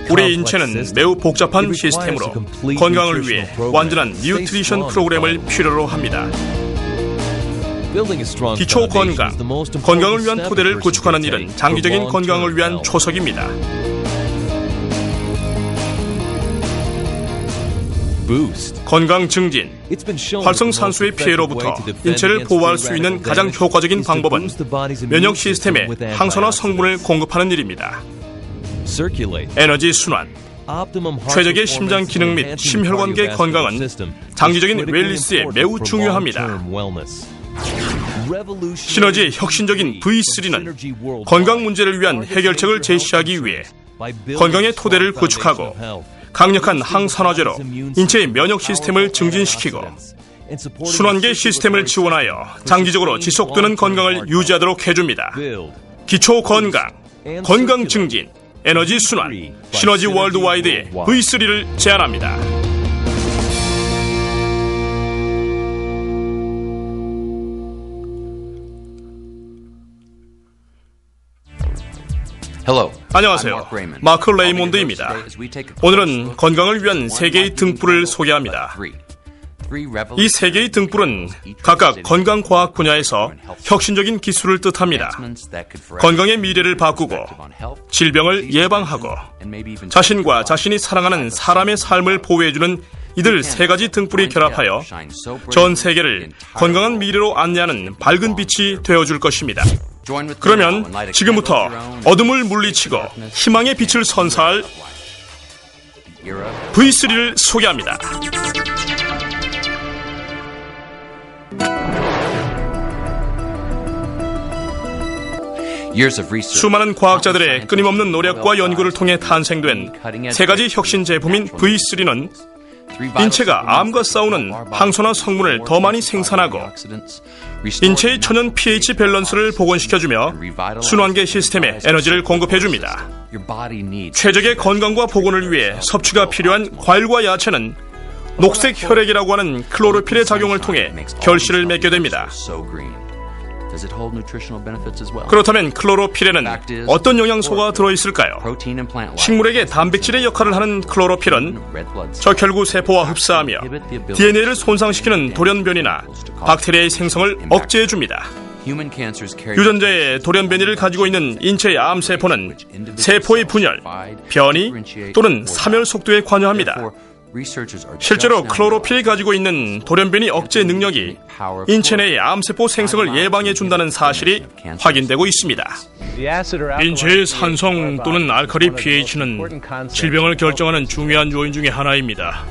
우리 인체는 매우 복잡한 시스템으로 건강을 위해 완전한 뉴트리션 프로그램을 필요로 합니다. 기초 건강, 건강을 위한 토대를 구축하는 일은 장기적인 건강을 위한 초석입니다. 건강 증진, 활성산소의 피해로부터 인체를 보호할 수 있는 가장 효과적인 방법은 면역 시스템에 항산화 성분을 공급하는 일입니다. 에너지 순환, 최적의 심장 기능 및 심혈관계 건강은 장기적인 웰니스에 매우 중요합니다. 시너지의 혁신적인 V3는 건강 문제를 위한 해결책을 제시하기 위해 건강의 토대를 구축하고 강력한 항산화제로 인체의 면역 시스템을 증진시키고 순환계 시스템을 지원하여 장기적으로 지속되는 건강을 유지하도록 해줍니다. 기초 건강, 건강 증진, 에너지 순환, 시너지 월드와이드의 V3를 제안합니다. 안녕하세요. 마크 레이몬드입니다. 오늘은 건강을 위한 세 개의 등불을 소개합니다. 이 세 개의 등불은 각각 건강과학 분야에서 혁신적인 기술을 뜻합니다. 건강의 미래를 바꾸고 질병을 예방하고 자신과 자신이 사랑하는 사람의 삶을 보호해주는 이들 세 가지 등불이 결합하여 전 세계를 건강한 미래로 안내하는 밝은 빛이 되어줄 것입니다. 그러면 지금부터 어둠을 물리치고 희망의 빛을 선사할 V3를 소개합니다. 수많은 과학자들의 끊임없는 노력과 연구를 통해 탄생된 세 가지 혁신 제품인 V3는 인체가 암과 싸우는 항산화 성분을 더 많이 생산하고 인체의 천연 pH 밸런스를 복원시켜주며 순환계 시스템에 에너지를 공급해줍니다. 최적의 건강과 복원을 위해 섭취가 필요한 과일과 야채는 녹색 혈액이라고 하는 클로로필의 작용을 통해 결실을 맺게 됩니다. 그렇다면 클로로필에는 어떤 영양소가 들어있을까요? 식물에게 단백질의 역할을 하는 클로로필은 적혈구 세포와 흡사하며 DNA를 손상시키는 돌연변이나 박테리아의 생성을 억제해줍니다. 유전자의 돌연변이를 가지고 있는 인체의 암세포는 세포의 분열, 변이 또는 사멸 속도에 관여합니다. 실제로 클로로필이 가지고 있는 돌연변이 억제 능력이 인체 내의 암세포 생성을 예방해준다는 사실이 확인되고 있습니다. 인체의 산성 또는 알칼리 pH는 질병을 결정하는 중요한 요인 중에 하나입니다.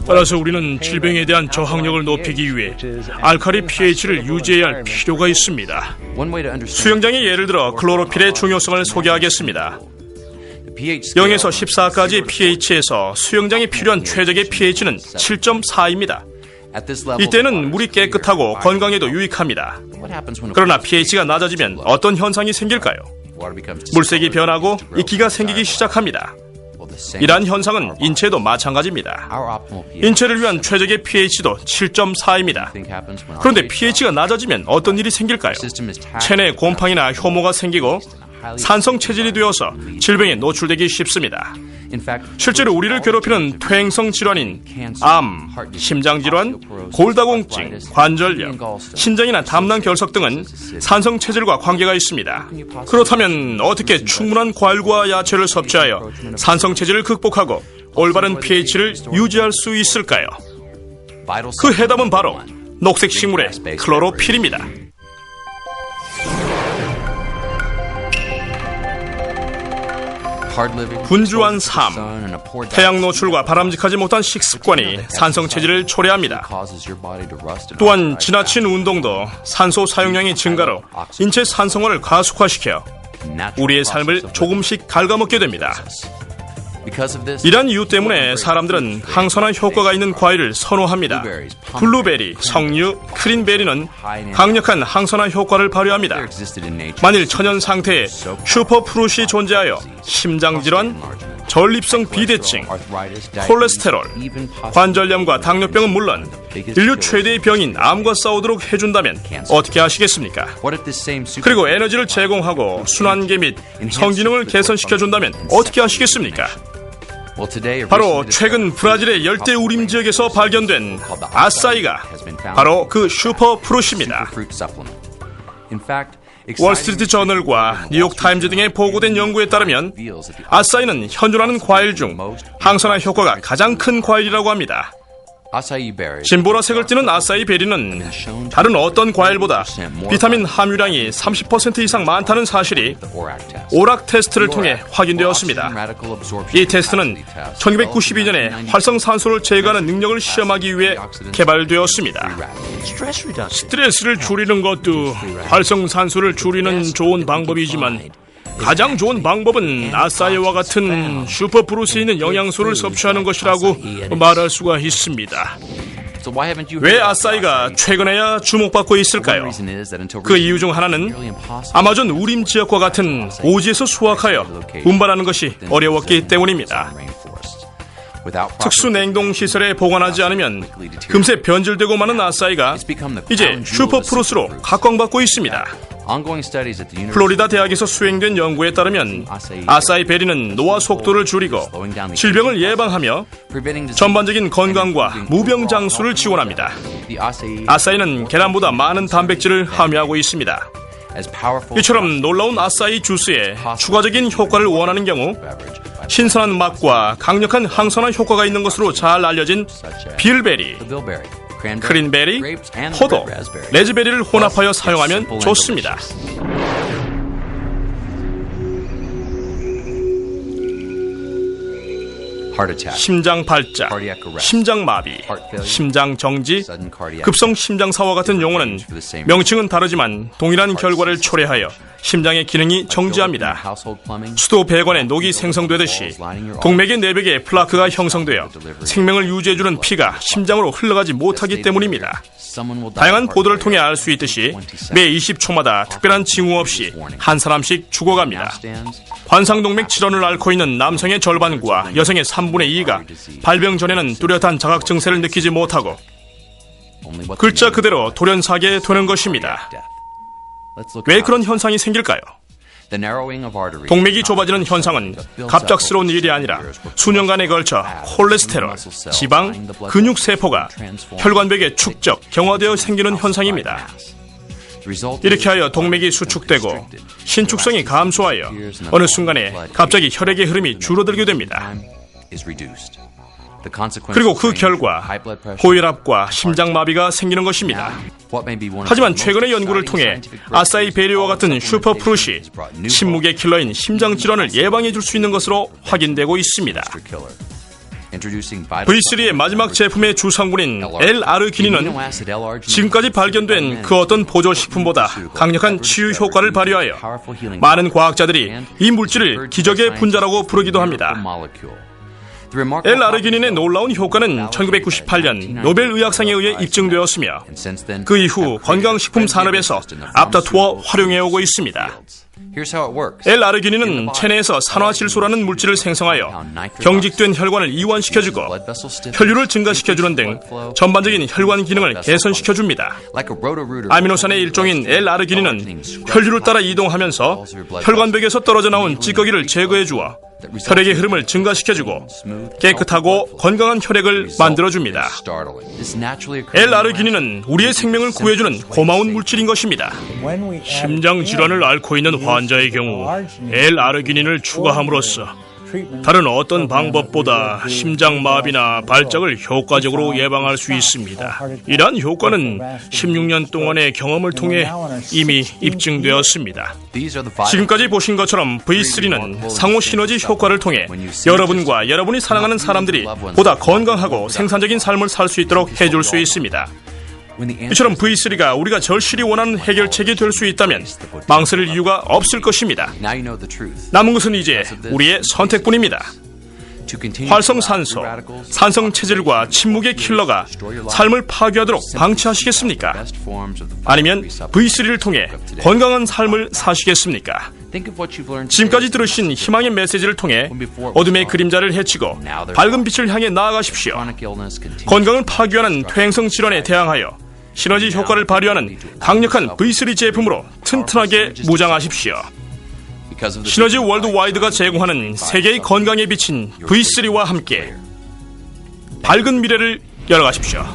따라서 우리는 질병에 대한 저항력을 높이기 위해 알칼리 pH를 유지해야 할 필요가 있습니다. 수영장의 예를 들어 클로로필의 중요성을 소개하겠습니다. 0에서 14까지의 pH에서 수영장에 필요한 최적의 pH는 7.4입니다. 이때는 물이 깨끗하고 건강에도 유익합니다. 그러나 pH가 낮아지면 어떤 현상이 생길까요? 물색이 변하고 이끼가 생기기 시작합니다. 이러한 현상은 인체에도 마찬가지입니다. 인체를 위한 최적의 pH도 7.4입니다. 그런데 pH가 낮아지면 어떤 일이 생길까요? 체내에 곰팡이나 효모가 생기고 산성 체질이 되어서 질병에 노출되기 쉽습니다. 실제로 우리를 괴롭히는 퇴행성 질환인 암, 심장질환, 골다공증, 관절염, 신장이나 담낭 결석 등은 산성 체질과 관계가 있습니다. 그렇다면 어떻게 충분한 과일과 야채를 섭취하여 산성 체질을 극복하고 올바른 pH를 유지할 수 있을까요? 그 해답은 바로 녹색 식물의 클로로필입니다. 분주한 삶, 태양 노출과 바람직하지 못한 식습관이 산성 체질을 초래합니다. 또한 지나친 운동도 산소 사용량의 증가로 인체 산성화를 가속화시켜 우리의 삶을 조금씩 갉아먹게 됩니다. 이러한 이유 때문에 사람들은 항산화 효과가 있는 과일을 선호합니다. 블루베리, 석류, 크린베리는 강력한 항산화 효과를 발휘합니다. 만일 천연 상태에 슈퍼프루시 존재하여 심장질환, 전립성 비대증, 콜레스테롤, 관절염과 당뇨병은 물론 인류 최대의 병인 암과 싸우도록 해준다면 어떻게 하시겠습니까? 그리고 에너지를 제공하고 순환계 및 성기능을 개선시켜준다면 어떻게 하시겠습니까? 바로 최근 브라질의 열대우림 지역에서 발견된 아싸이가 바로 그 슈퍼 프루트입니다. 월스트리트 저널과 뉴욕타임즈 등에 보고된 연구에 따르면 아싸이는 현존하는 과일 중 항산화 효과가 가장 큰 과일이라고 합니다. 진보라색을 띠는 아싸이 베리는 다른 어떤 과일보다 비타민 함유량이 30% 이상 많다는 사실이 오락 테스트를 통해 확인되었습니다. 이 테스트는 1992년에 활성산소를 제거하는 능력을 시험하기 위해 개발되었습니다. 스트레스를 줄이는 것도 활성산소를 줄이는 좋은 방법이지만 가장 좋은 방법은 아싸이와 같은 슈퍼프루트에 있는 영양소를 섭취하는 것이라고 말할 수가 있습니다. 왜 아싸이가 최근에야 주목받고 있을까요? 그 이유 중 하나는 아마존 우림 지역과 같은 오지에서 수확하여 운반하는 것이 어려웠기 때문입니다. 특수 냉동 시설에 보관하지 않으면 금세 변질되고 마는 아싸이가 이제 슈퍼프루트로 각광받고 있습니다. 플로리다 대학에서 수행된 연구에 따르면 아싸이 베리는 노화 속도를 줄이고 질병을 예방하며 전반적인 건강과 무병장수를 지원합니다. 아싸이는 계란보다 많은 단백질을 함유하고 있습니다. 이처럼 놀라운 아싸이 주스에 추가적인 효과를 원하는 경우 신선한 맛과 강력한 항산화 효과가 있는 것으로 잘 알려진 빌베리, 크린베리, 포도, 레즈베리를 혼합하여 사용하면 좋습니다. 심장 발작, 심장 마비, 심장 정지, 급성 심장사와 같은 용어는 명칭은 다르지만 동일한 결과를 초래하여 심장의 기능이 정지합니다. 수도 배관에 녹이 생성되듯이 동맥의 내벽에 플라크가 형성되어 생명을 유지해주는 피가 심장으로 흘러가지 못하기 때문입니다. 다양한 보도를 통해 알 수 있듯이 매 20초마다 특별한 징후 없이 한 사람씩 죽어갑니다. 관상동맥 질환을 앓고 있는 남성의 절반과 여성의 3분의 2가 발병 전에는 뚜렷한 자각 증세를 느끼지 못하고 글자 그대로 돌연사게 되는 것입니다. 왜 그런 현상이 생길까요? 동맥이 좁아지는 현상은 갑작스러운 일이 아니라 수년간에 걸쳐 콜레스테롤, 지방, 근육세포가 혈관벽에 축적, 경화되어 생기는 현상입니다. 이렇게 하여 동맥이 수축되고 신축성이 감소하여 어느 순간에 갑자기 혈액의 흐름이 줄어들게 됩니다. 그리고 그 결과 고혈압과 심장마비가 생기는 것입니다. 하지만 최근의 연구를 통해 아싸이 베리와 같은 슈퍼프루트이 침묵의 킬러인 심장질환을 예방해 줄 수 있는 것으로 확인되고 있습니다. V3의 마지막 제품의 주성분인 L-아르기닌은 지금까지 발견된 그 어떤 보조식품보다 강력한 치유 효과를 발휘하여 많은 과학자들이 이 물질을 기적의 분자라고 부르기도 합니다. L-아르기닌의 놀라운 효과는 1998년 노벨 의학상에 의해 입증되었으며 그 이후 건강식품 산업에서 앞다투어 활용해오고 있습니다. L-아르기닌은 체내에서 산화질소라는 물질을 생성하여 경직된 혈관을 이완시켜주고 혈류를 증가시켜주는 등 전반적인 혈관 기능을 개선시켜줍니다. 아미노산의 일종인 L-아르기닌은 혈류를 따라 이동하면서 혈관벽에서 떨어져 나온 찌꺼기를 제거해주어 혈액의 흐름을 증가시켜주고 깨끗하고 건강한 혈액을 만들어줍니다. L-아르기닌은 우리의 생명을 구해주는 고마운 물질인 것입니다. 심장 질환을 앓고 있는 환자의 경우 L-아르기닌을 추가함으로써 다른 어떤 방법보다 심장마비나 발작을 효과적으로 예방할 수 있습니다. 이러한 효과는 16년 동안의 경험을 통해 이미 입증되었습니다. 지금까지 보신 것처럼 V3는 상호 시너지 효과를 통해 여러분과 여러분이 사랑하는 사람들이 보다 건강하고 생산적인 삶을 살 수 있도록 해줄 수 있습니다. 이처럼 V3가 우리가 절실히 원하는 해결책이 될 수 있다면 망설일 이유가 없을 것입니다. 남은 것은 이제 우리의 선택뿐입니다. 활성산소, 산성체질과 침묵의 킬러가 삶을 파괴하도록 방치하시겠습니까? 아니면 V3를 통해 건강한 삶을 사시겠습니까? 지금까지 들으신 희망의 메시지를 통해 어둠의 그림자를 헤치고 밝은 빛을 향해 나아가십시오. 건강을 파괴하는 퇴행성 질환에 대항하여 시너지 효과를 발휘하는 강력한 V3 제품으로 튼튼하게 무장하십시오. 시너지 월드와이드가 제공하는 세계의 건강에 비친 V3와 함께 밝은 미래를 열어가십시오.